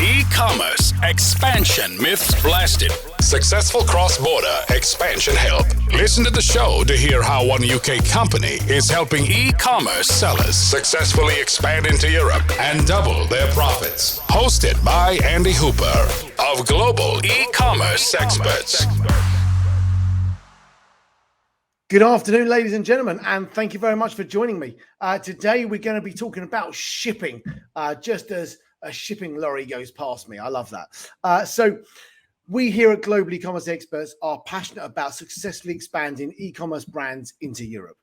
E-commerce expansion myths blasted. Successful cross-border expansion help. Listen to the show to hear how one UK company is helping e-commerce sellers successfully expand into Europe and double their profits. Hosted by Andy Hooper of Global E-commerce Experts. Good afternoon, ladies and gentlemen, and thank you very much for joining me. Today, we're going to be talking about shipping, just as a shipping lorry goes past me. I love that. So we here at Global E-commerce Experts are passionate about successfully expanding e-commerce brands into Europe.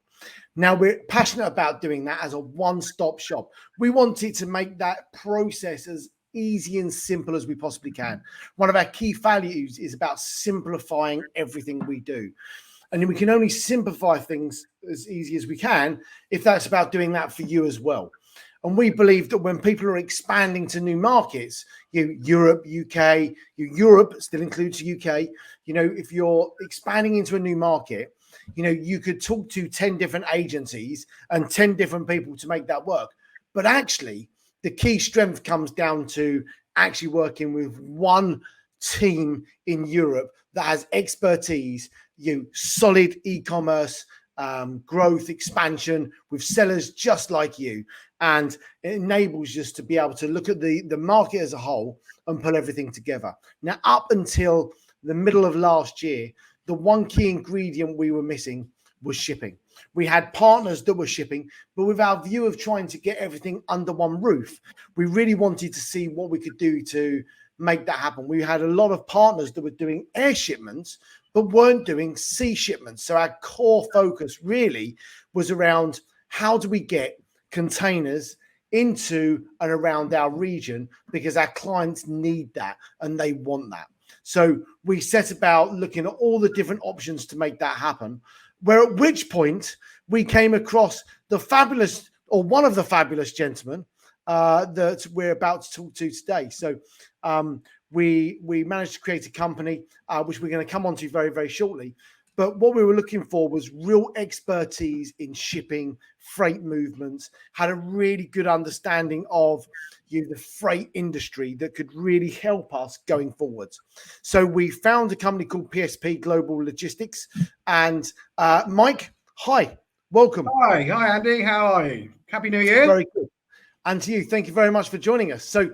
Now, we're passionate about doing that as a one-stop shop. We wanted to make that process as easy and simple as we possibly can. One of our key values is about simplifying everything we do. And we can only simplify things as easy as we can if that's about doing that for you as well. And we believe that when people are expanding to new markets, Europe, UK, Europe still includes UK, if you're expanding into a new market, you could talk to 10 different agencies and 10 different people to make that work. But actually, the key strength comes down to actually working with one team in Europe that has expertise, solid e-commerce growth expansion with sellers just like you, and it enables us to be able to look at the market as a whole and pull everything together. Now, up until the middle of last year, the one key ingredient we were missing was shipping. We had partners that were shipping, but with our view of trying to get everything under one roof, we really wanted to see what we could do to make that happen. We had a lot of partners that were doing air shipments, but weren't doing sea shipments. So our core focus really was around how do we get containers into and around our region, because our clients need that and they want that. So we set about looking at all the different options to make that happen, where at which point we came across the fabulous, or one of the fabulous gentlemen that we're about to talk to today. So we managed to create a company, which we're going to come on to very, very shortly. But what we were looking for was real expertise in shipping, freight movements, had a really good understanding of the freight industry that could really help us going forwards. So we found a company called PSP Global Logistics. And Mike, hi, welcome. Hi, Andy. How are you? Happy New Year. Very good. And to you, thank you very much for joining us. So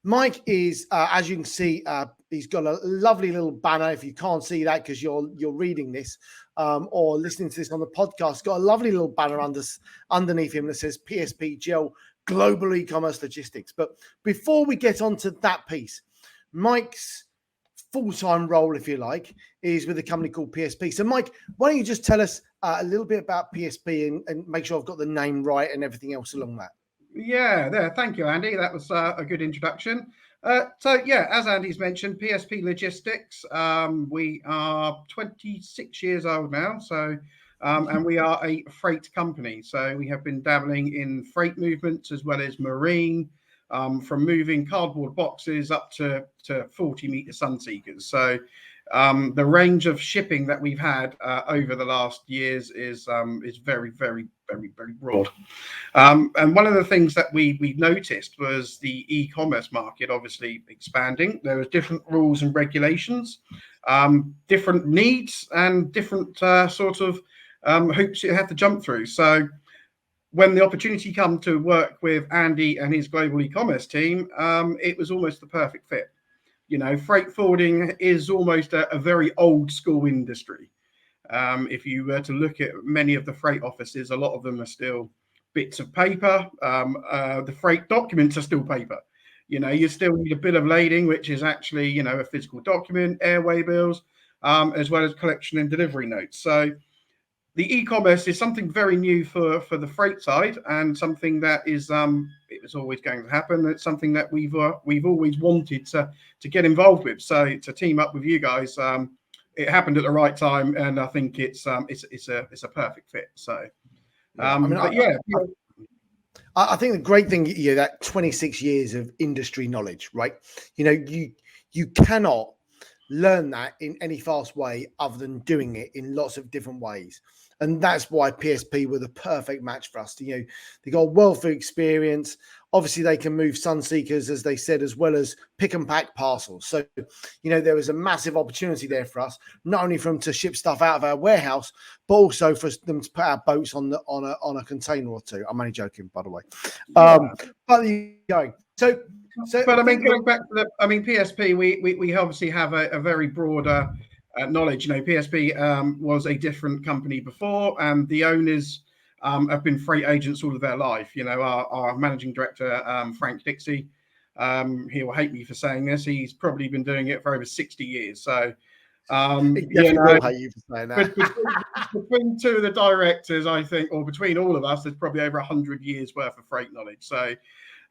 Mike is, as you can see, he's got a lovely little banner. If you can't see that because you're reading this or listening to this on the podcast, got a lovely little banner underneath him that says PSPGEL Global E-commerce Logistics. But before we get onto that piece, Mike's full-time role, if you like, is with a company called PSP. So Mike, why don't you just tell us a little bit about PSP and make sure I've got the name right and everything else along that. Yeah, there. Thank you, Andy. That was a good introduction. As Andy's mentioned, PSP Logistics, we are 26 years old now. So, and we are a freight company. So we have been dabbling in freight movements as well as marine, from moving cardboard boxes up to 40-meter sunseekers. So the range of shipping that we've had over the last years is very, very, very, very broad. And one of the things that we noticed was the e-commerce market obviously expanding. There was different rules and regulations, different needs, and different hoops you have to jump through. So when the opportunity came to work with Andy and his global e-commerce team, it was almost the perfect fit. Freight forwarding is almost a very old school industry. If you were to look at many of the freight offices, a lot of them are still bits of paper. The freight documents are still paper. You still need a bill of lading, which is actually, a physical document, airway bills, as well as collection and delivery notes. So the e-commerce is something very new for the freight side, and something that is it was always going to happen. It's something that we've always wanted to get involved with. So to team up with you guys, it happened at the right time, and I think it's a perfect fit. So, I think the great thing, that 26 years of industry knowledge, right? You cannot learn that in any fast way other than doing it in lots of different ways. And that's why PSP were the perfect match for us. You know, they got a wealth of experience. Obviously, they can move Sunseekers, as they said, as well as pick and pack parcels. So, you know, there was a massive opportunity there for us, not only for them to ship stuff out of our warehouse, but also for them to put our boats on a container or two. I'm only joking, by the way. But you go. So, but I mean, going back to PSP, we obviously have a very broader knowledge. You know, PSP was a different company before, and the owners have been freight agents all of their life. You know, our managing director, Frank Dixie, he will hate me for saying this. He's probably been doing it for over 60 years. So, will hate you for saying that. between two of the directors, I think, or between all of us, there's probably over 100 years worth of freight knowledge. So,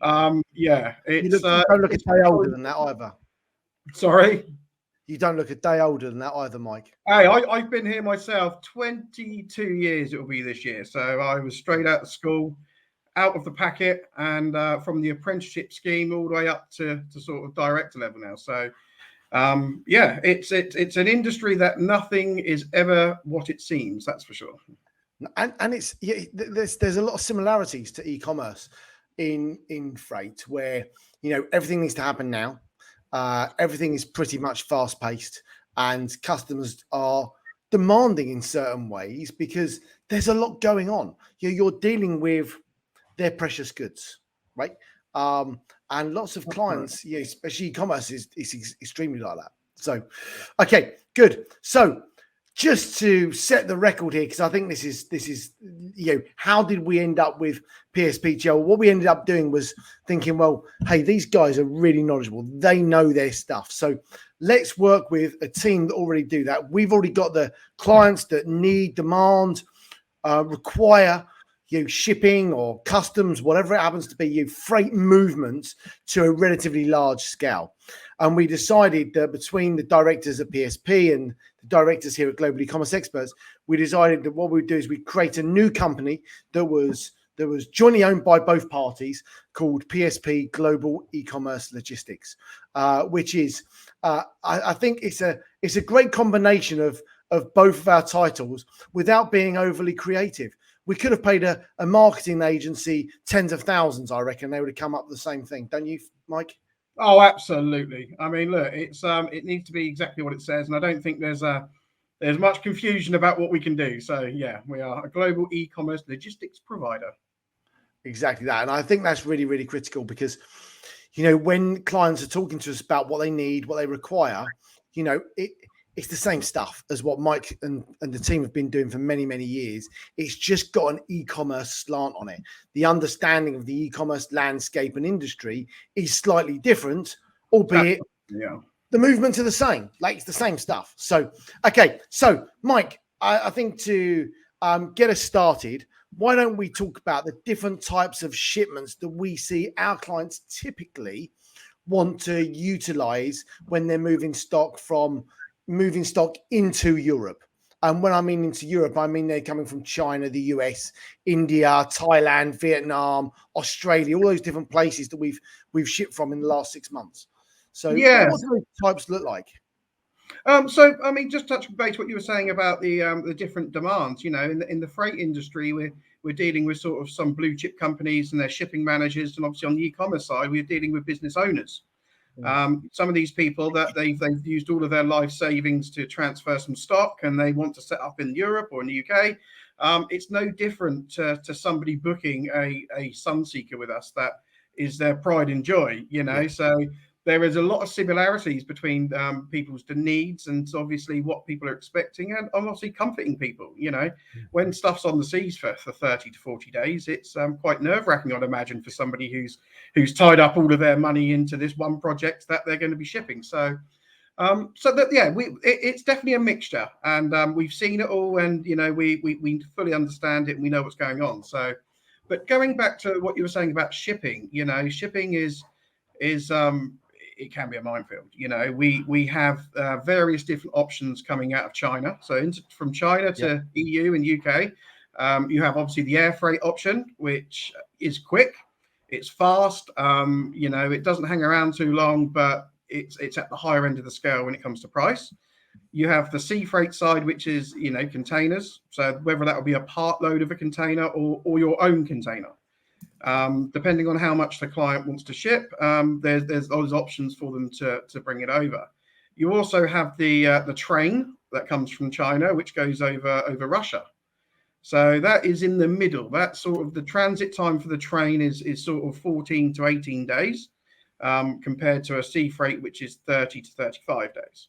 it's you don't look a day older than that either. Sorry. You don't look a day older than that either, Mike. Hey, I've been here myself 22 years, it will be this year. So I was straight out of school, out of the packet, and from the apprenticeship scheme all the way up to sort of director level now. So, it's an industry that nothing is ever what it seems, that's for sure. And it's there's a lot of similarities to e-commerce in freight, where, you know, everything needs to happen now. Everything is pretty much fast paced, and customers are demanding in certain ways because there's a lot going on. You're dealing with their precious goods, right? And lots of clients, especially e-commerce, is extremely like that. So, okay, good. So, just to set the record here, because I think this is how did we end up with PSPGEL? What we ended up doing was thinking, well, hey, these guys are really knowledgeable. They know their stuff. So let's work with a team that already do that. We've already got the clients that need, demand, require shipping or customs, whatever it happens to be, freight movements to a relatively large scale. And we decided that between the directors at PSP and the directors here at Global E-commerce Experts, we decided that what we'd do is we'd create a new company that was jointly owned by both parties, called PSP Global E-commerce Logistics, which is, I think it's a great combination of both of our titles without being overly creative. We could have paid a marketing agency tens of thousands, I reckon. They would have come up with the same thing. Don't you, Mike? Oh, absolutely. I mean, look, it needs to be exactly what it says. And I don't think there's much confusion about what we can do. So, yeah, we are a global e-commerce logistics provider. Exactly that. And I think that's really, really critical because, you know, when clients are talking to us about what they need, what they require, you know, it's the same stuff as what Mike and the team have been doing for many, many years. It's just got an e-commerce slant on it. The understanding of the e-commerce landscape and industry is slightly different, albeit the movements are the same. Like, it's the same stuff. So, okay. So, Mike, I think to get us started, why don't we talk about the different types of shipments that we see our clients typically want to utilize when they're moving stock into Europe. And when I mean into Europe, I mean they're coming from China, the US, India, Thailand, Vietnam, Australia, all those different places that we've shipped from in the last 6 months. So what do those types look like? So I mean, just touch base what you were saying about the different demands. You know, in the freight industry, we're dealing with sort of some blue chip companies and their shipping managers, and obviously on the e-commerce side, we're dealing with business owners. Some of these people that they've used all of their life savings to transfer some stock, and they want to set up in Europe or in the UK. It's no different to somebody booking a Sunseeker with us. That is their pride and joy, you know. So there is a lot of similarities between people's needs and obviously what people are expecting, and obviously comforting people. You know, when stuff's on the seas for 30 to 40 days, it's quite nerve-wracking, I'd imagine, for somebody who's tied up all of their money into this one project that they're going to be shipping. So, it's definitely a mixture, and we've seen it all, and you know, we fully understand it, and we know what's going on. So, but going back to what you were saying about shipping, you know, shipping is it can be a minefield. You know, we have various different options coming out of China. So from China to EU and UK, you have obviously the air freight option, which is quick, it's fast. You know, it doesn't hang around too long, but it's at the higher end of the scale when it comes to price. You have the sea freight side, which is, containers. So whether that will be a part load of a container or your own container, depending on how much the client wants to ship, there's those options for them to bring it over. You also have the train that comes from China, which goes over Russia. So that is in the middle. That's sort of the transit time for the train is sort of 14 to 18 days, compared to a sea freight, which is 30 to 35 days.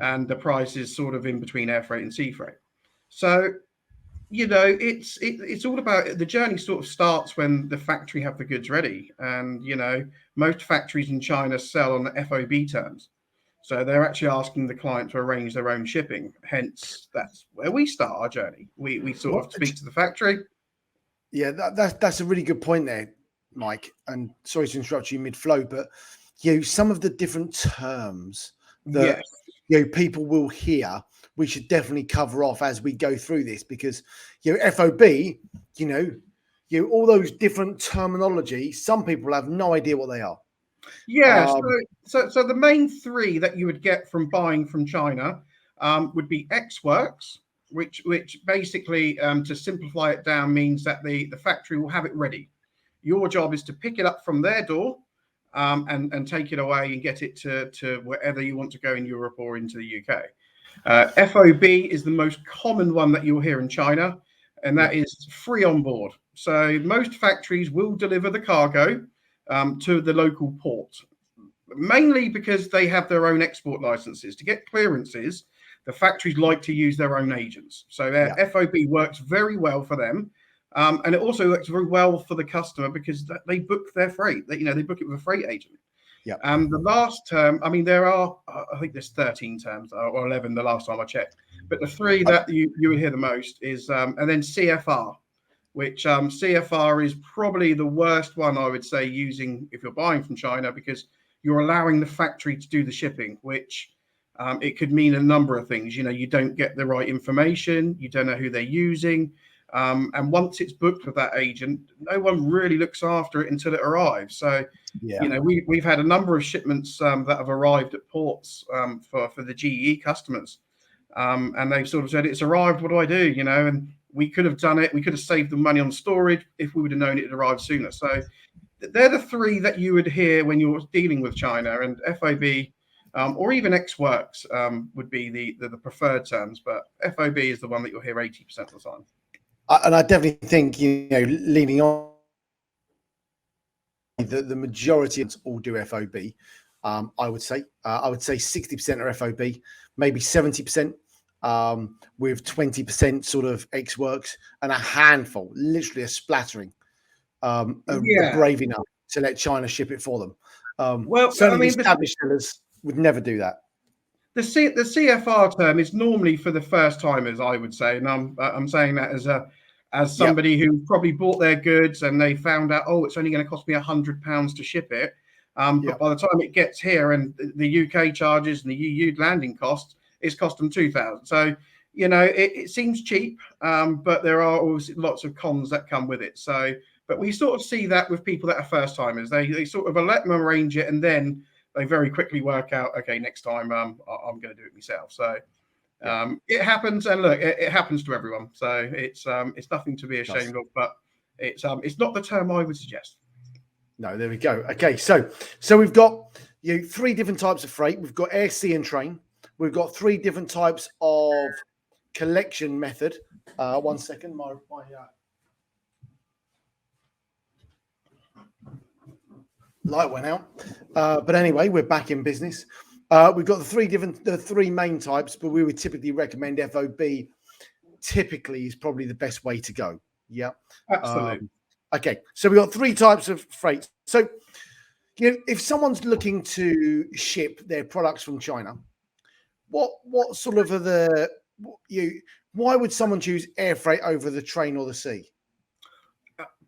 And the price is sort of in between air freight and sea freight. So, it's all about the journey sort of starts when the factory have the goods ready. And, most factories in China sell on the FOB terms. So they're actually asking the client to arrange their own shipping. Hence, that's where we start our journey. We sort of speak to the factory. Yeah, that's a really good point there, Mike. And sorry to interrupt you mid-flow, but some of the different terms that people will hear, we should definitely cover off as we go through this, because FOB, all those different terminology, some people have no idea what they are. Yeah, so the main three that you would get from buying from China would be Ex Works, which basically, to simplify it down, means that the factory will have it ready. Your job is to pick it up from their door, and take it away and get it to wherever you want to go in Europe or into the UK. FOB is the most common one that you'll hear in China, and that is free on board. So most factories will deliver the cargo to the local port, mainly because they have their own export licenses. To get clearances, the factories like to use their own agents. So FOB works very well for them. And it also works very well for the customer because they book their freight. They book it with a freight agent. Yeah. The last term, there are, I think there's 13 terms or 11 the last time I checked. But the three that you would hear the most is, and then CFR, which CFR is probably the worst one, I would say, using if you're buying from China, because you're allowing the factory to do the shipping, which it could mean a number of things. You don't get the right information. You don't know who they're using. And once it's booked with that agent, no one really looks after it until it arrives. So, we've had a number of shipments that have arrived at ports for the GE customers. And they've sort of said, it's arrived, what do I do? And we could have done it. We could have saved the money on storage if we would have known it had arrived sooner. So they're the three that you would hear when you're dealing with China, and FOB or even Ex Works would be the preferred terms. But FOB is the one that you'll hear 80% of the time. And I definitely think, leaning on the majority of us all do FOB. I would say 60% are FOB, maybe 70%, with 20% sort of Ex Works, and a handful, literally a splattering, are brave enough to let China ship it for them. Certainly established sellers would never do that. The CFR term is normally for the first timers, I would say, and I'm saying that as somebody who probably bought their goods and they found out, it's only going to cost me £100 to ship it. But by the time it gets here and the UK charges and the EU landing costs, it's cost them £2,000. So, it seems cheap, but there are always lots of cons that come with it. So, but we sort of see that with people that are first timers. They sort of let them arrange it, and then they very quickly work out, okay, next time I'm going to do it myself. So it happens, and look, it happens to everyone. So it's nothing to be ashamed of, but it's not the term I would suggest. No, there we go. Okay, so we've got three different types of freight. We've got air, sea, and train. We've got three different types of collection method. 1 second, my light went out. But anyway, we're back in business. We've got the three main types, but we would typically recommend FOB. Typically, is probably the best way to go. Yeah, absolutely. Okay, so we've got three types of freight. So, if someone's looking to ship their products from China, what sort of why would someone choose air freight over the train or the sea?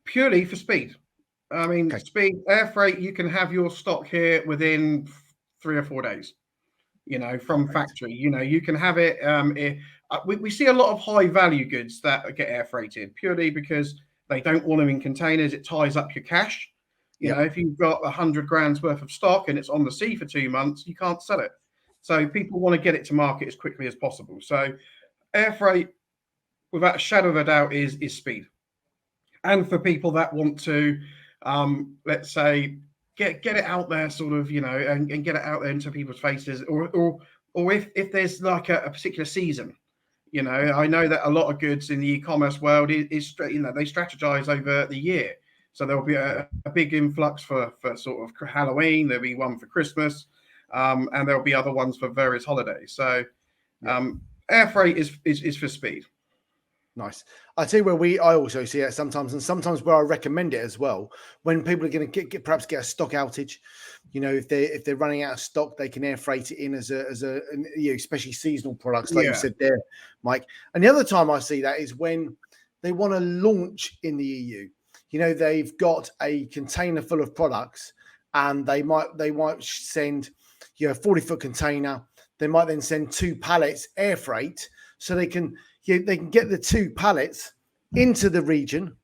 Purely for speed. Speed, air freight, you can have your stock here within 3 or 4 days, from factory. You can have it. We see a lot of high value goods that get air freighted purely because they don't want them in containers. It ties up your cash. If you've got 100 grand's worth of stock and it's on the sea for 2 months, you can't sell it. So people want to get it to market as quickly as possible. So air freight, without a shadow of a doubt, is speed. And for people that want to, let's say, get it out there, sort of, and get it out there into people's faces, or if there's like a particular season. I know that a lot of goods in the e-commerce world is they strategize over the year. So there'll be a big influx for sort of Halloween. There'll be one for Christmas, and there'll be other ones for various holidays. So air freight is for speed. Nice. I tell you where I also see it sometimes, and sometimes where I recommend it as well. When people are going to perhaps get a stock outage, if they're running out of stock, they can air freight it in as a especially seasonal products, like you said there, Mike. And the other time I see that is when they want to launch in the EU. They've got a container full of products, and they might send a 40-foot container. They might then send 2 pallets air freight, so they can get the 2 pallets into the region,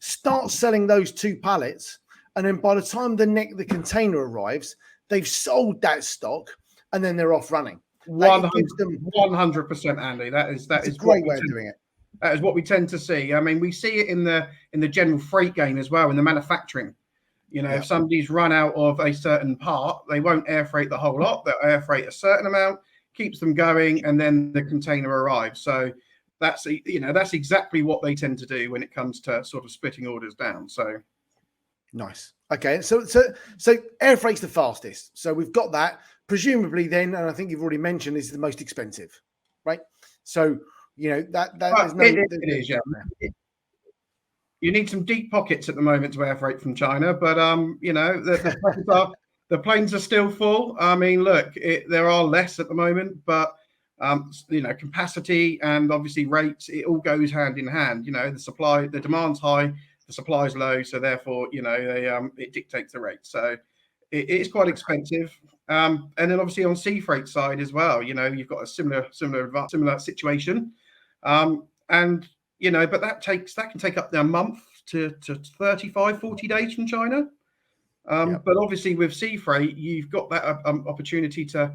start selling those 2 pallets, and then by the time the container arrives, they've sold that stock, and then they're off running. 100%, Andy. That is a great way of doing it. That is what we tend to see. I mean, we see it in the general freight game as well, in the manufacturing. If somebody's run out of a certain part, they won't air freight the whole lot. They'll air freight a certain amount, keeps them going, and then the container arrives. So that's exactly what they tend to do when it comes to sort of splitting orders down. So nice. Okay, so air freight's the fastest. So we've got that. Presumably, then, and I think you've already mentioned, is the most expensive, right? So it is. Yeah. You need some deep pockets at the moment to air freight from China, but the planes are still full. I mean, look, there are less at the moment, but capacity and obviously rates, it all goes hand in hand. The demand's high, the supply's low, so therefore, it dictates the rate. So it is quite expensive. And then obviously on sea freight side as well, you've got a similar situation. But that can take up to a month to 35, 40 days from China. But obviously with sea freight, you've got that opportunity to,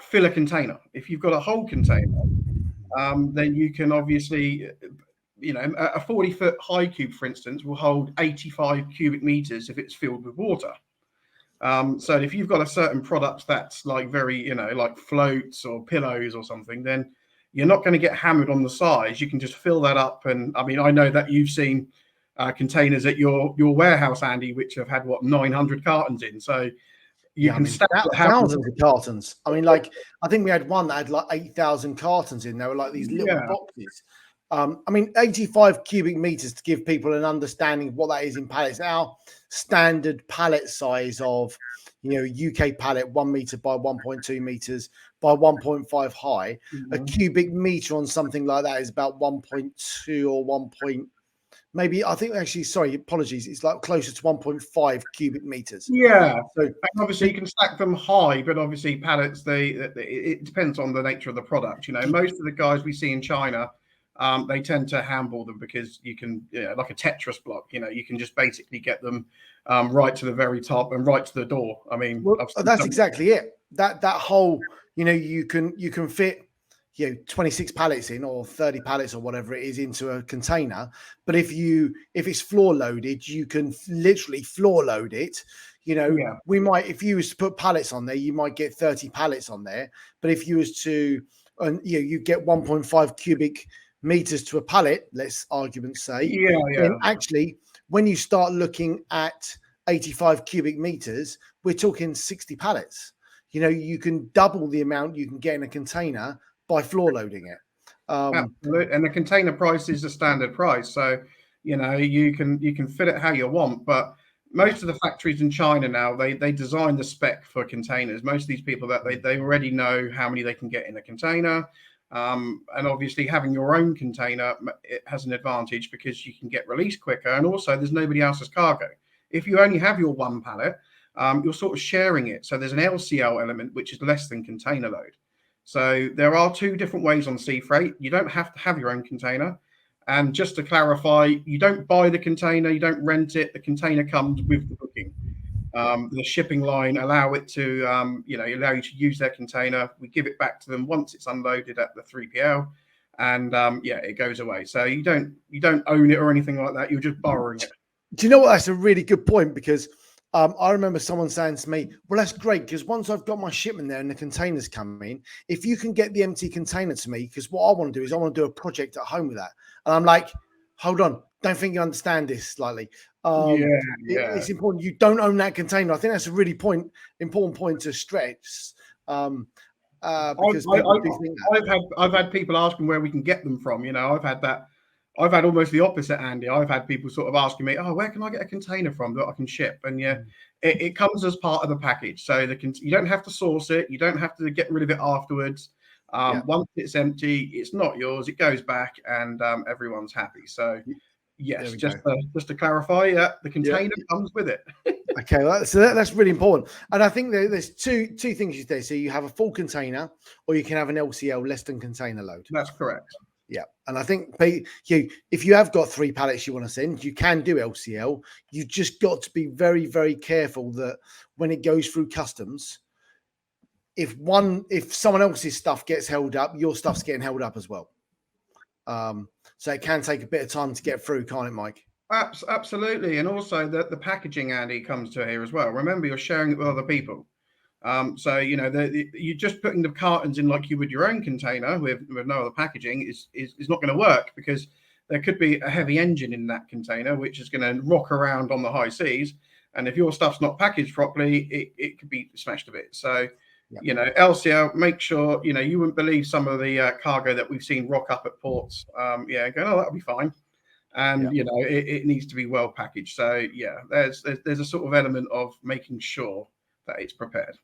fill a container. If you've got a whole container, then you can obviously, a 40-foot high cube, for instance, will hold 85 cubic meters if it's filled with water. So if you've got a certain product that's like very, like floats or pillows or something, then you're not going to get hammered on the size. You can just fill that up. And I mean, I know that you've seen containers at your warehouse, Andy, which have had 900 cartons in. So you can stack thousands of cartons. I mean, like, I think we had one that had like 8,000 cartons in. They were like these little boxes. I mean, 85 cubic meters, to give people an understanding of what that is in pallets. Our standard pallet size of, UK pallet, 1 meter by 1.2 meters by 1.5 high. A cubic meter on something like that is about 1.2 or 1. Maybe, I think actually, sorry, apologies, it's like closer to 1.5 cubic meters. Yeah. So obviously you can stack them high, but obviously pallets, it depends on the nature of the product. Most of the guys we see in China, they tend to handball them because you can, like a Tetris block, you can just basically get them right to the very top and right to the door. I mean, that's exactly it. That whole, you can fit 26 pallets in, or 30 pallets or whatever it is, into a container. But if it's floor loaded, you can literally floor load it. We might, if you was to put pallets on there, you might get 30 pallets on there. But if you was to, you get 1.5 cubic meters to a pallet, let's argument's sake. Then actually, when you start looking at 85 cubic meters, we're talking 60 pallets. You can double the amount you can get in a container by floor loading it. Absolutely. And the container price is the standard price. So, you can fit it how you want. But most of the factories in China now, they design the spec for containers. Most of these people, that they already know how many they can get in a container. And obviously having your own container, it has an advantage because you can get released quicker. And also there's nobody else's cargo. If you only have your one pallet, you're sort of sharing it. So there's an LCL element, which is less than container load. So there are 2 different ways on sea freight. You don't have to have your own container. And just to clarify, you don't buy the container, you don't rent it. The container comes with the booking. The shipping line allow it to, allow you to use their container. We give it back to them once it's unloaded at the 3PL, and it goes away. So you don't own it or anything like that. You're just borrowing it. Do you know what? That's a really good point, because I remember someone saying to me, well, that's great, because once I've got my shipment there and the containers come in, if you can get the empty container to me, because what I want to do is I want to do a project at home with that. And I'm like, hold on, don't think you understand this slightly. It's important. You don't own that container. I think that's a really important point to stress. Because I've had people asking where we can get them from. I've had almost the opposite, Andy. I've had people sort of asking me, "Oh, where can I get a container from that I can ship?" And it comes as part of the package, so you don't have to source it, you don't have to get rid of it afterwards. Once it's empty, it's not yours. It goes back, and everyone's happy. So, yes, just to clarify, the container comes with it. Okay, well, so that's really important. And I think there's two things you say. So you have a full container, or you can have an LCL, less than container load. That's correct. Yeah, and I think if you have got 3 pallets you want to send, you can do LCL. You just got to be very, very careful that when it goes through customs, if someone else's stuff gets held up, your stuff's getting held up as well. So it can take a bit of time to get through, can't it, Mike? Absolutely, and also the packaging, Andy, comes to here as well. Remember, you're sharing it with other people. So you're just putting the cartons in like you would your own container with no other packaging is not going to work, because there could be a heavy engine in that container which is going to rock around on the high seas, and if your stuff's not packaged properly, it could be smashed to bits. So LCL, make sure you wouldn't believe some of the cargo that we've seen rock up at ports. Going, oh, that'll be fine, and it needs to be well packaged. So there's a sort of element of making sure that it's prepared.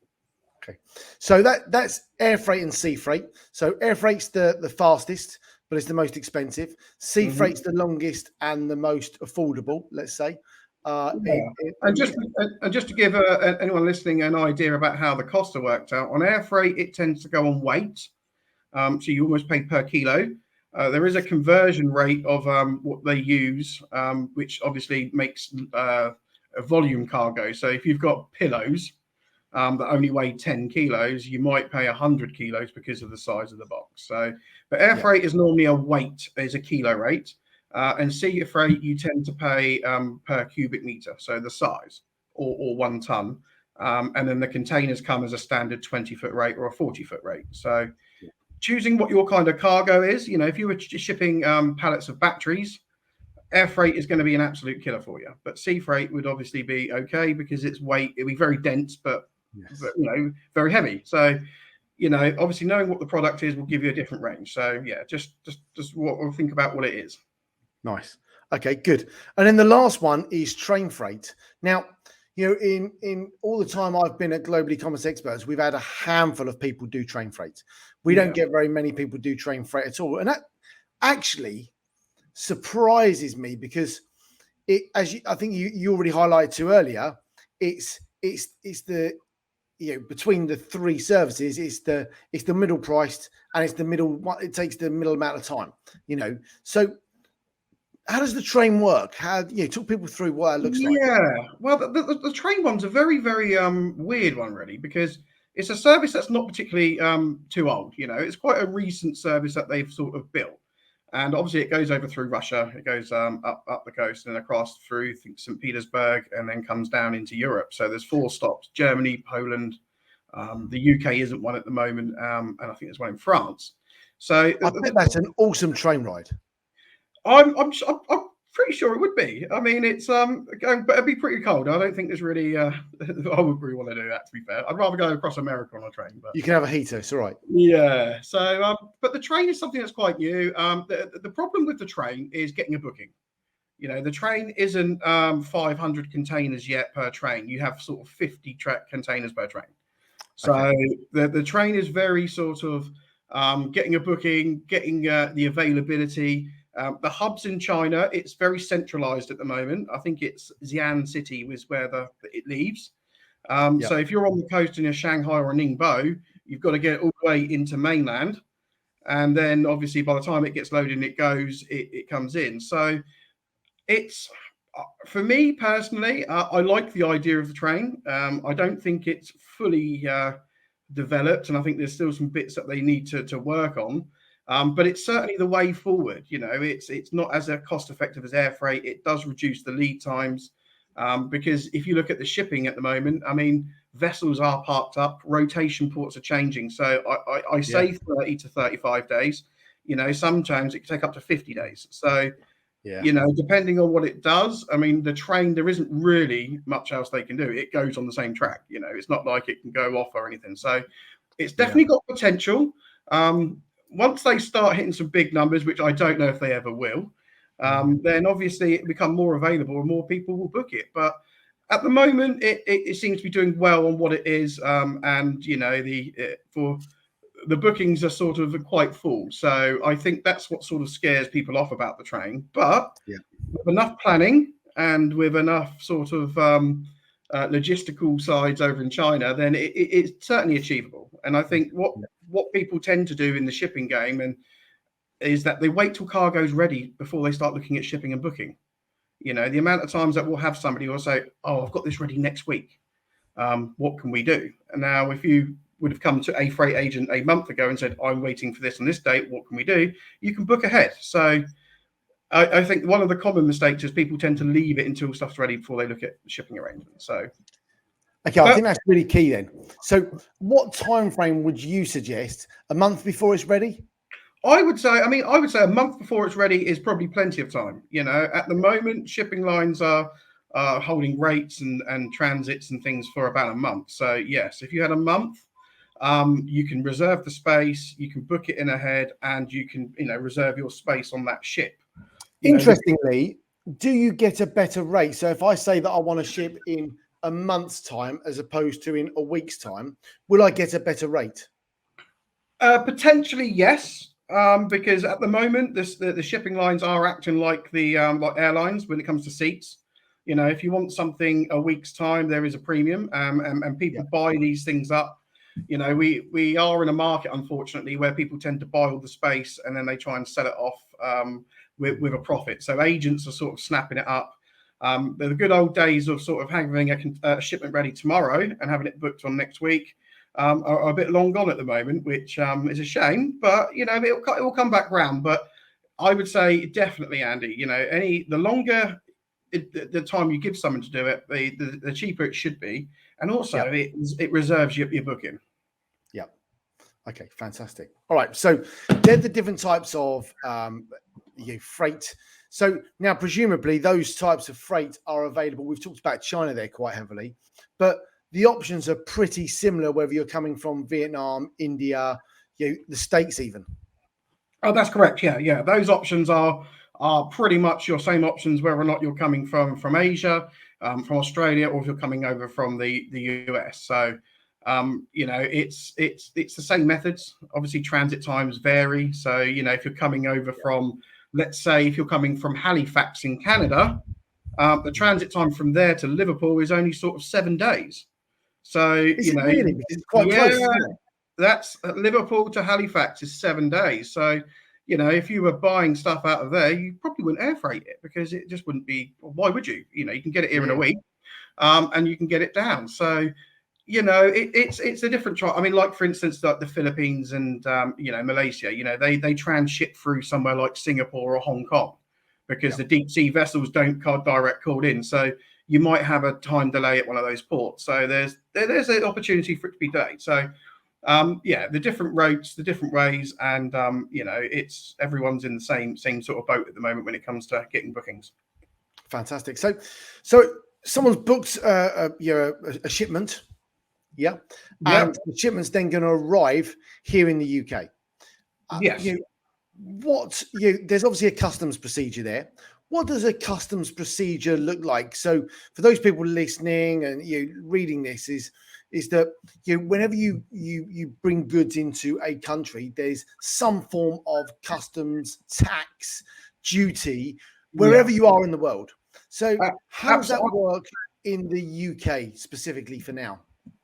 Okay, so that's air freight and sea freight. So air freight's the fastest, but it's the most expensive. Sea freight's the longest and the most affordable, let's say. And just to give anyone listening an idea about how the costs are worked out, on air freight, it tends to go on weight. So you almost pay per kilo. There is a conversion rate of what they use, which obviously makes a volume cargo. So if you've got pillows that only weigh 10 kilos, you might pay 100 kilos because of the size of the box. So, but air freight is normally is a kilo rate, and sea freight you tend to pay per cubic meter, so the size, or 1 ton, and then the containers come as a standard 20-foot rate or a 40-foot rate. So, choosing what your kind of cargo is, if you were shipping pallets of batteries, air freight is going to be an absolute killer for you. But sea freight would obviously be okay because its weight, it'll be very dense, but very heavy. So, obviously knowing what the product is will give you a different range. So just think about what it is. Nice. Okay, good. And then the last one is train freight. Now, in all the time I've been at Global eCommerce Experts, we've had a handful of people do train freight. We don't get very many people do train freight at all. And that actually surprises me, because I think you already highlighted to earlier, it's the between the 3 services, it's the middle priced, and it's the middle. It takes the middle amount of time. So how does the train work? How talk people through what it looks like? Yeah, well, the train one's a very, very weird one, really, because it's a service that's not particularly too old. It's quite a recent service that they've sort of built. And obviously it goes over through Russia. It goes up the coast and across through St. Petersburg, and then comes down into Europe. So there's 4 stops: Germany, Poland. The UK isn't one at the moment, and I think there's one in France. So I bet that's an awesome train ride. I'm pretty sure it would be. I mean, it's but it'd be pretty cold. I don't think there's really. I wouldn't really want to do that, to be fair. I'd rather go across America on a train. But you can have a heater. It's all right. Yeah. So, but the train is something that's quite new. The problem with the train is getting a booking. The train isn't 500 containers yet per train. You have sort of 50 containers per train. So the train is very sort of getting a booking, getting the availability. The hubs in China, it's very centralized at the moment. I think it's Xi'an City was where it leaves. So if you're on the coast in a Shanghai or a Ningbo, you've got to get it all the way into mainland. And then obviously by the time it gets loaded and it comes in. So it's For me personally, I like the idea of the train. I don't think it's fully developed, and I think there's still some bits that they need to work on. But it's certainly the way forward. It's not as cost effective as air freight. It does reduce the lead times, because if you look at the shipping at the moment, I mean, vessels are parked up, rotation ports are changing. So I say 30 to 35 days. Sometimes it can take up to 50 days. So depending on what it does, I mean, the train, there isn't really much else they can do. It goes on the same track. It's not like it can go off or anything. So it's definitely got potential. Once they start hitting some big numbers, which I don't know if they ever will, then obviously it become more available and more people will book it. But at the moment, it seems to be doing well on what it is. And for the bookings are sort of quite full. So I think that's what sort of scares people off about the train. But with enough planning and with enough sort of logistical sides over in China, then it's certainly achievable. And I think what people tend to do in the shipping game is that they wait till cargo's ready before they start looking at shipping and booking. The amount of times that we'll have somebody who will say, "Oh, I've got this ready next week. What can we do?" And now if you would have come to a freight agent a month ago and said, "I'm waiting for this on this date, what can we do?" You can book ahead. So I think one of the common mistakes is people tend to leave it until stuff's ready before they look at shipping arrangements. So okay, I think that's really key then. So what time frame would you suggest? A month before it's ready? I would say a month before it's ready is probably plenty of time. At the moment, shipping lines are holding rates and transits and things for about a month. So yes, if you had a month, you can reserve the space, you can book it in ahead, and you can reserve your space on that ship. Interestingly, do you get a better rate? So if I say that I want to ship in a month's time as opposed to in a week's time, will I get a better rate? Potentially, yes. Because at the moment, the shipping lines are acting like the like airlines when it comes to seats. If you want something a week's time, there is a premium, and people buy these things up. We are in a market, unfortunately, where people tend to buy all the space and then they try and sell it off with a profit. So agents are sort of snapping it up. The good old days of sort of having a shipment ready tomorrow and having it booked on next week are a bit long gone at the moment, which is a shame. But it will come back round. But I would say definitely, Andy. The longer the time you give someone to do it, the cheaper it should be, and also it reserves your booking. Yeah. Okay, fantastic. All right, so they're the different types of freight. So now, presumably, those types of freight are available. We've talked about China there quite heavily, but the options are pretty similar whether you're coming from Vietnam, India, the States even. Oh, that's correct. Yeah. Those options are pretty much your same options, whether or not you're coming from Asia, from Australia, or if you're coming over from the US. So, it's the same methods. Obviously, transit times vary. So, if you're coming over from, let's say, if you're coming from Halifax in Canada, the transit time from there to Liverpool is only sort of 7 days. So, really? It's quite close, isn't it? That's Liverpool to Halifax is 7 days. So, if you were buying stuff out of there, you probably wouldn't air freight it because it just wouldn't be. Why would you? You can get it here in a week, and you can get it down. So, it's a different try. I mean, like for instance, like the Philippines and Malaysia. They transship through somewhere like Singapore or Hong Kong because the deep sea vessels don't direct call in. So you might have a time delay at one of those ports. So there's an opportunity for it to be delayed. So. The different routes, the different ways, and it's everyone's in the same sort of boat at the moment when it comes to getting bookings. Fantastic. So someone's booked a shipment, and the shipment's then going to arrive here in the UK. Yes. There's obviously a customs procedure there. What does a customs procedure look like? So for those people listening and reading this is that whenever you bring goods into a country, there's some form of customs, tax, duty, wherever you are in the world. So how does that work in the UK specifically for now?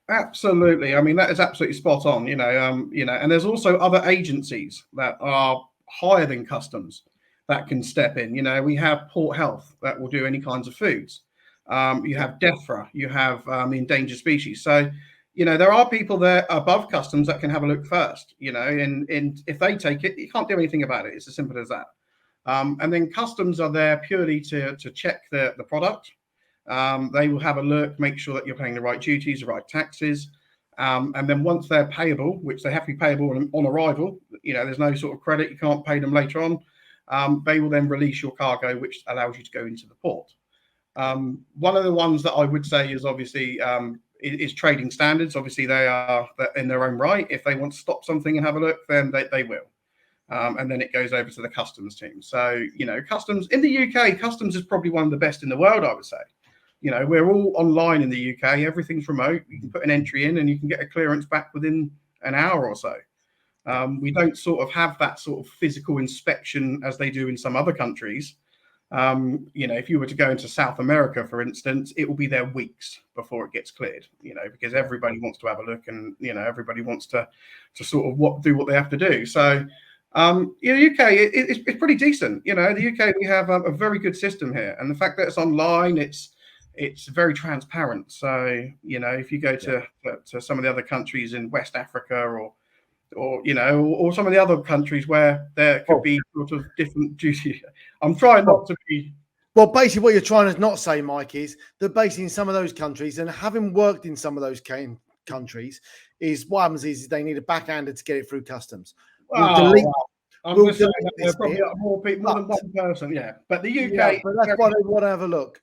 Absolutely. I mean, that is absolutely spot on, and there's also other agencies that are higher than customs. that can step in. We have Port Health that will do any kinds of foods. You have DEFRA, you have endangered species. So, there are people there above customs that can have a look first, and if they take it, you can't do anything about it. It's as simple as that. And then customs are there purely to check the product. They will have a look, make sure that you're paying the right duties, the right taxes. And then once they're payable, which they have to be payable on arrival, there's no sort of credit, you can't pay them later on. They will then release your cargo, which allows you to go into the port. One of the ones that I would say is obviously is trading standards. Obviously, they are in their own right. If they want to stop something and have a look, then they will. And then it goes over to the customs team. So, customs in the UK, customs is probably one of the best in the world, I would say. We're all online in the UK. Everything's remote. You can put an entry in and you can get a clearance back within an hour or so. We don't sort of have that sort of physical inspection as they do in some other countries. If you were to go into South America, for instance, it will be there weeks before it gets cleared, because everybody wants to have a look and, everybody wants to sort of do what they have to do. So, UK, it's pretty decent. The UK, we have a very good system here. And the fact that it's online, it's very transparent. So, if you go to some of the other countries in West Africa or some of the other countries where there could be sort of different duty. I'm trying not to be. Well, basically what you're trying to not say, Mike, is that basically in some of those countries, and having worked in some of those countries, is what happens is they need a backhander to get it through customs. I'm just saying that there probably are more than one person, But the UK... Yeah, but that's why they want to have a look.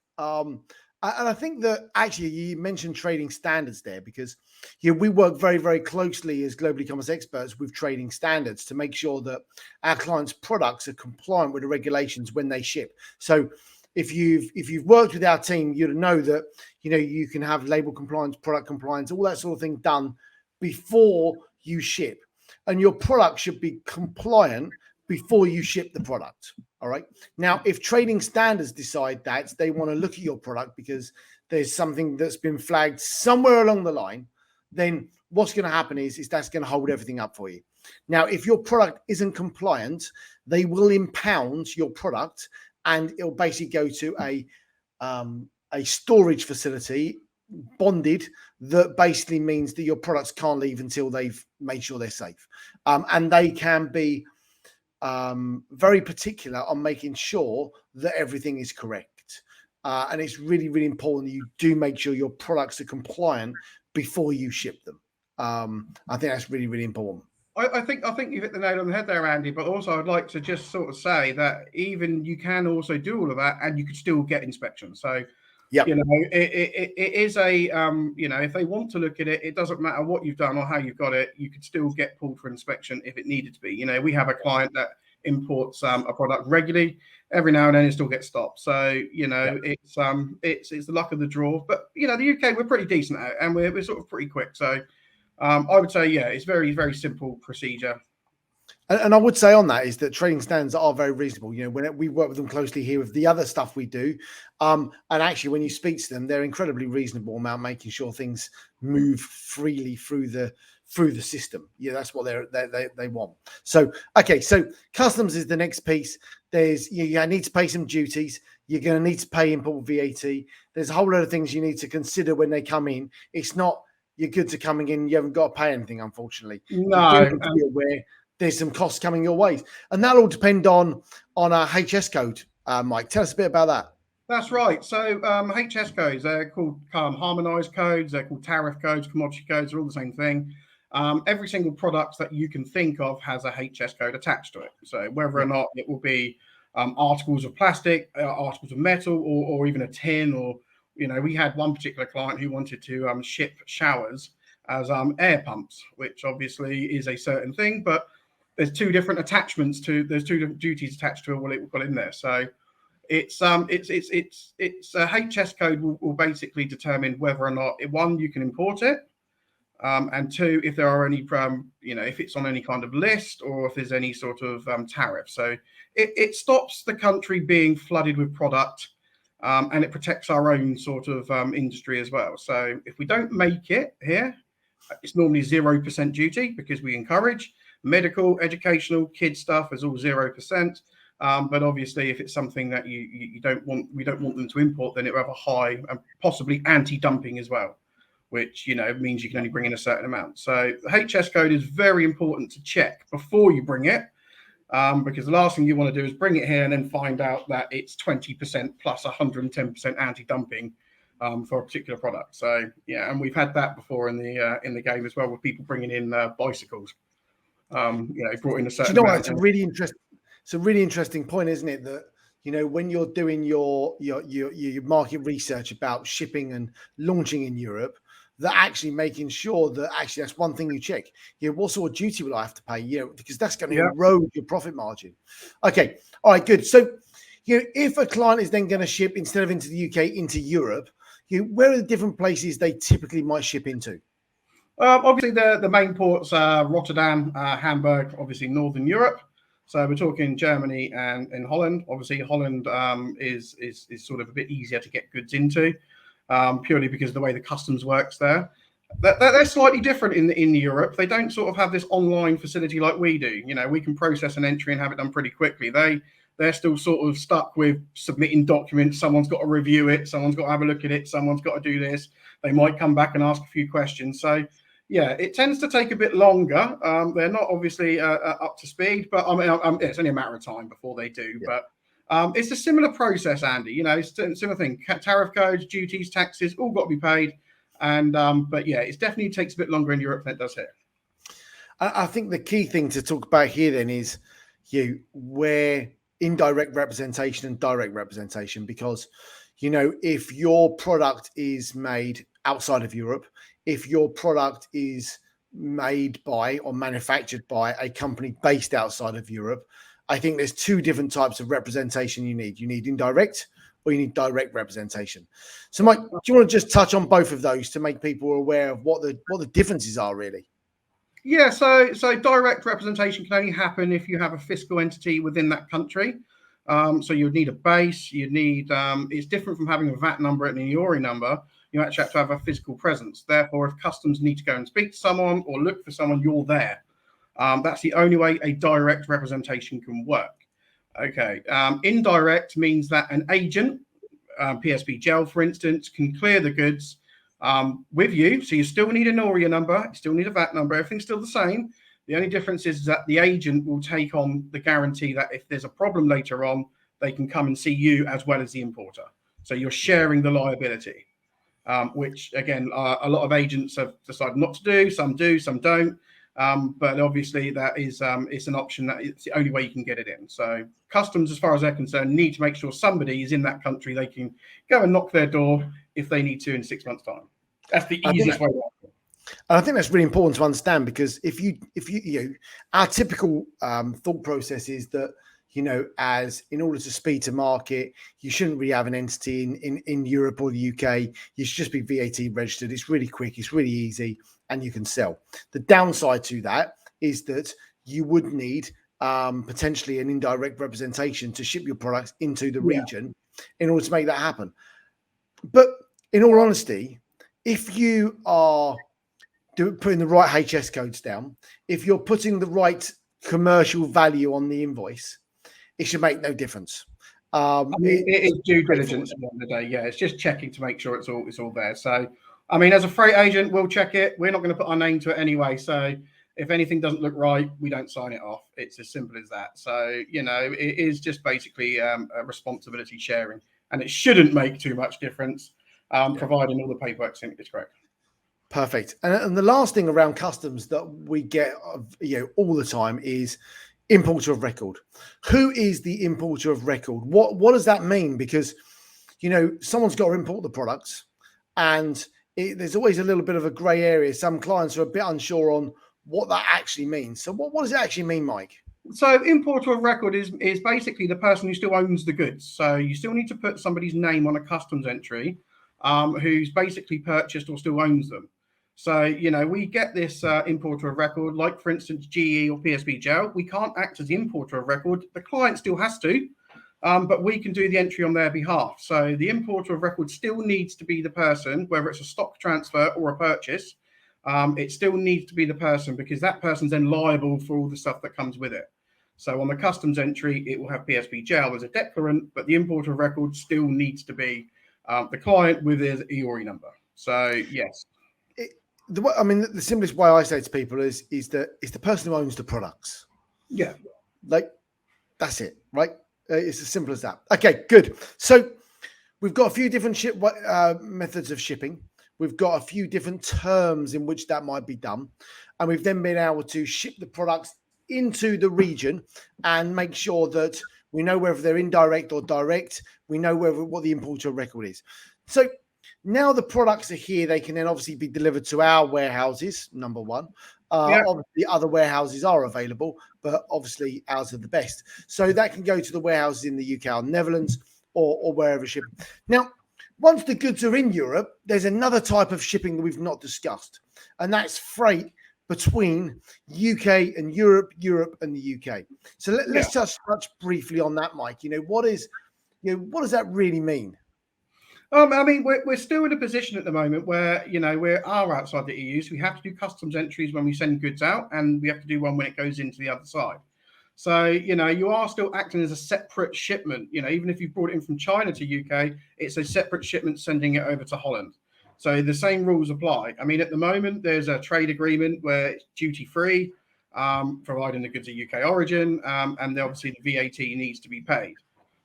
And I think that actually you mentioned trading standards there because we work very, very closely as global e-commerce experts with trading standards to make sure that our clients' products are compliant with the regulations when they ship. So if you've worked with our team, you'd know that you can have label compliance, product compliance, all that sort of thing done before you ship, and your product should be compliant before you ship the product. All right. Now, if trading standards decide that they want to look at your product because there's something that's been flagged somewhere along the line, then what's going to happen is that's going to hold everything up for you. Now, if your product isn't compliant, they will impound your product and it'll basically go to a storage facility bonded that basically means that your products can't leave until they've made sure they're safe. And they can be very particular on making sure that everything is correct. And it's really, really important that you do make sure your products are compliant before you ship them. I think that's really, really important. I think you hit the nail on the head there, Andy, but also I'd like to just sort of say that even you can also do all of that and you could still get inspection. So, yep. It is a, if they want to look at it, it doesn't matter what you've done or how you've got it, you could still get pulled for inspection if it needed to be. We have a client that imports a product regularly. Every now and then it still gets stopped. So, it's the luck of the draw. But, the UK, we're pretty decent at it and we're sort of pretty quick. So I would say, it's very, very simple procedure. And I would say on that is that trading standards are very reasonable. When we work with them closely here with the other stuff we do, and actually when you speak to them, they're incredibly reasonable about making sure things move freely through the system. That's what they want. So so customs is the next piece. There's you need to pay some duties. You're going to need to pay import VAT. There's a whole lot of things you need to consider when they come in. It's not your goods are coming in, you haven't got to pay anything, unfortunately. No, you do need to be aware there's some costs coming your way, and that'll depend on a HS code. Mike, tell us a bit about that. That's right. So HS codes, they're called harmonized codes. They're called tariff codes, commodity codes. They're all the same thing. Every single product that you can think of has a HS code attached to it. So whether or not it will be articles of plastic, articles of metal, or even a tin, or we had one particular client who wanted to ship showers as air pumps, which obviously is a certain thing, but there's two different attachments there's two different duties attached to what it will put in there. So it's a HS code will basically determine whether or not one, you can import it, and two, if there are any if it's on any kind of list or if there's any sort of tariff. So it stops the country being flooded with product, and it protects our own sort of industry as well. So if we don't make it here, it's normally 0% duty because we encourage. Medical, educational, kid stuff is all 0%. But obviously, if it's something that we don't want them to import, then it will have a high and possibly anti-dumping as well, which means you can only bring in a certain amount. So the HS code is very important to check before you bring it, because the last thing you want to do is bring it here and then find out that it's 20% plus 110% anti-dumping for a particular product. So yeah, and we've had that before in the game as well, with people bringing in bicycles. Brought in a certain. Do you know what? It's a really interesting point, isn't it? That when you're doing your market research about shipping and launching in Europe, that actually making sure that actually that's one thing you check. What sort of duty will I have to pay? Because that's going to erode your profit margin. Okay, all right, good. So, if a client is then going to ship instead of into the UK into Europe, where are the different places they typically might ship into? Obviously, the main ports are Rotterdam, Hamburg, obviously Northern Europe. So we're talking Germany and in Holland. Obviously, Holland is sort of a bit easier to get goods into, purely because of the way the customs works there. They're slightly different in Europe. They don't sort of have this online facility like we do. We can process an entry and have it done pretty quickly. They're still sort of stuck with submitting documents. Someone's got to review it. Someone's got to have a look at it. Someone's got to do this. They might come back and ask a few questions. So yeah, it tends to take a bit longer. They're not obviously up to speed, but it's only a matter of time before they do. Yeah. But it's a similar process, Andy. It's a similar thing. Tariff codes, duties, taxes, all got to be paid. And but yeah, it definitely takes a bit longer in Europe than it does here. I think the key thing to talk about here then is where indirect representation and direct representation, because if your product is made outside of Europe, if your product is made by or manufactured by a company based outside of Europe, I think there's two different types of representation you need. You need indirect or you need direct representation. So Mike, do you want to just touch on both of those to make people aware of what the differences are really? Yeah, so direct representation can only happen if you have a fiscal entity within that country. So you would need a base. You'd need it's different from having a VAT number and an EORI number. You actually have to have a physical presence. Therefore, if customs need to go and speak to someone or look for someone, you're there. That's the only way a direct representation can work. Okay. Indirect means that an agent, PSPGEL, for instance, can clear the goods with you. So you still need an EORI number, you still need a VAT number, everything's still the same. The only difference is that the agent will take on the guarantee that if there's a problem later on, they can come and see you as well as the importer. So you're sharing the liability, which again, a lot of agents have decided not to do. Some do, some don't. But obviously that is it's an option that it's the only way you can get it in. So customs, as far as they're concerned, need to make sure somebody is in that country. They can go and knock their door if they need to in 6 months' time. That's the easiest way. And I think that's really important to understand, because if you our typical thought process is that as in order to speed to market, you shouldn't really have an entity in Europe or the UK. You should just be VAT registered. It's really quick, it's really easy, and you can sell. The downside to that is that you would need potentially an indirect representation to ship your products into the region in order to make that happen. But in all honesty, if you are putting the right HS codes down, if you're putting the right commercial value on the invoice, it should make no difference. It is due diligence at the end of the day. Yeah, it's just checking to make sure it's all there. So, I mean, as a freight agent, we'll check it. We're not going to put our name to it anyway. So, if anything doesn't look right, we don't sign it off. It's as simple as that. So, it is just basically a responsibility sharing, and it shouldn't make too much difference, providing all the paperwork is correct. Perfect. And the last thing around customs that we get, all the time is importer of record. Who is the importer of record? What does that mean? Because, someone's got to import the products, and there's always a little bit of a grey area. Some clients are a bit unsure on what that actually means. So what does it actually mean, Mike? So importer of record is basically the person who still owns the goods. So you still need to put somebody's name on a customs entry, who's basically purchased or still owns them. So, we get this importer of record, like, for instance, GE or PSPGEL. We can't act as the importer of record. The client still has to, but we can do the entry on their behalf. So the importer of record still needs to be the person, whether it's a stock transfer or a purchase. It still needs to be the person, because that person's then liable for all the stuff that comes with it. So on the customs entry, it will have PSPGEL as a declarant, but the importer of record still needs to be the client with his EORI number. So yes. The simplest way I say to people is that it's the person who owns the products. Yeah. Like, that's it, right? It's as simple as that. Okay, good. So we've got a few different methods of shipping. We've got a few different terms in which that might be done. And we've then been able to ship the products into the region and make sure that we know whether they're indirect or direct. We know what the importer of record is. So now the products are here, they can then obviously be delivered to our warehouses, number one. Obviously, other warehouses are available, but obviously ours are the best. So that can go to the warehouses in the UK or Netherlands or wherever shipping. Now, once the goods are in Europe, there's another type of shipping that we've not discussed, and that's freight between UK and Europe and the UK. So let's just touch briefly on that, Mike. What does that really mean? We're still in a position at the moment where, we are outside the EU, so we have to do customs entries when we send goods out, and we have to do one when it goes into the other side. So, you are still acting as a separate shipment. Even if you brought it in from China to UK, it's a separate shipment sending it over to Holland. So the same rules apply. At the moment, there's a trade agreement where it's duty-free, providing the goods are UK origin, and obviously the VAT needs to be paid.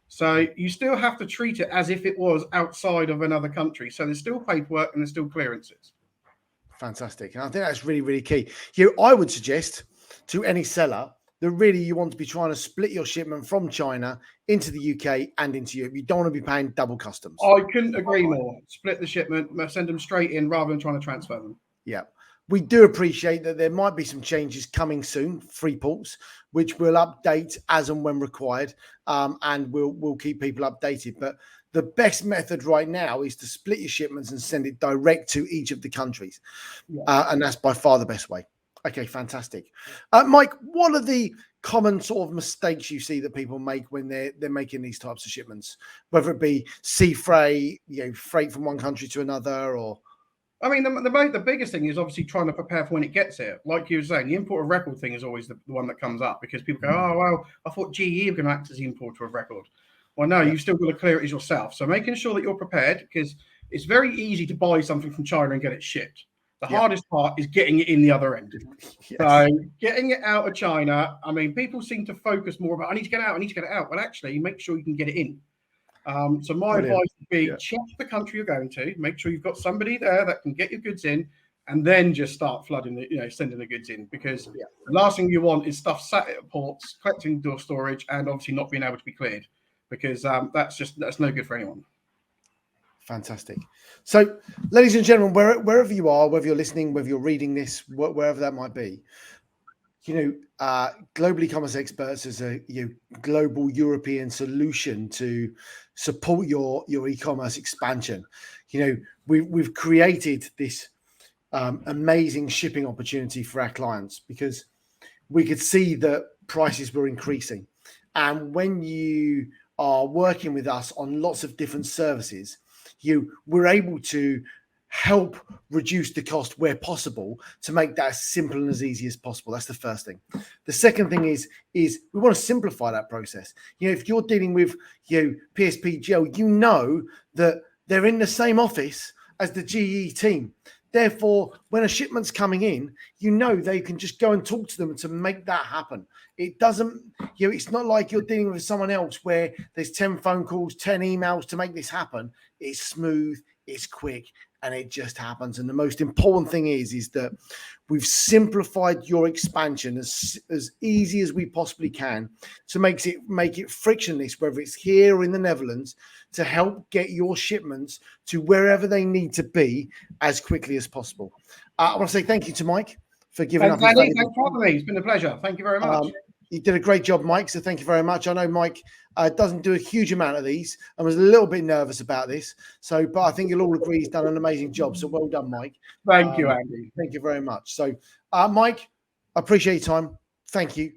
So you still have to treat it as if it was outside of another country. So there's still paperwork and there's still clearances. Fantastic. And I think that's really, really key. I would suggest to any seller that really you want to be trying to split your shipment from China into the UK and into Europe. You don't want to be paying double customs. I couldn't agree more. Split the shipment, send them straight in rather than trying to transfer them. Yeah. We do appreciate that there might be some changes coming soon, free ports, which we'll update as and when required, and we'll keep people updated. But the best method right now is to split your shipments and send it direct to each of the countries, and that's by far the best way. Okay, fantastic. Mike, what are the common sort of mistakes you see that people make when they're making these types of shipments, whether it be sea freight, freight from one country to another, or? The biggest thing is obviously trying to prepare for when it gets here. Like you were saying, the import of record thing is always the one that comes up because people go, oh, well, I thought GE were going to act as the importer of record. Well, no, you've still got to clear it as yourself. So making sure that you're prepared, because it's very easy to buy something from China and get it shipped. The hardest part is getting it in the other end. Yes. So getting it out of China, people seem to focus more about, I need to get it out. Well, actually, make sure you can get it in. So my advice would be check the country you're going to, make sure you've got somebody there that can get your goods in, and then just start flooding sending the goods in, because the last thing you want is stuff sat at ports, collecting door storage, and obviously not being able to be cleared, because that's no good for anyone. Fantastic. So, ladies and gentlemen, wherever you are, whether you're listening, whether you're reading this, wherever that might be, global e-commerce experts as a global European solution to support your e-commerce expansion. We've created this amazing shipping opportunity for our clients because we could see that prices were increasing, and when you are working with us on lots of different services, we're able to help reduce the cost where possible to make that as simple and as easy as possible. That's the first thing. The second thing is we want to simplify that process. If you're dealing with PSPGEL, that they're in the same office as the GE team. Therefore, when a shipment's coming in, they can just go and talk to them to make that happen. It doesn't, it's not like you're dealing with someone else where there's 10 phone calls, 10 emails to make this happen. It's smooth, it's quick, and it just happens. And the most important thing is that we've simplified your expansion as easy as we possibly can to make it frictionless, whether it's here or in the Netherlands, to help get your shipments to wherever they need to be as quickly as possible. I want to say thank you to Mike for giving up. Thanks for having me. It's been a pleasure. Thank you very much. You did a great job, Mike. So thank you very much. I know Mike doesn't do a huge amount of these and was a little bit nervous about this. But I think you'll all agree he's done an amazing job. So well done, Mike. Thank you, Andy. Thank you very much. So, Mike, I appreciate your time. Thank you.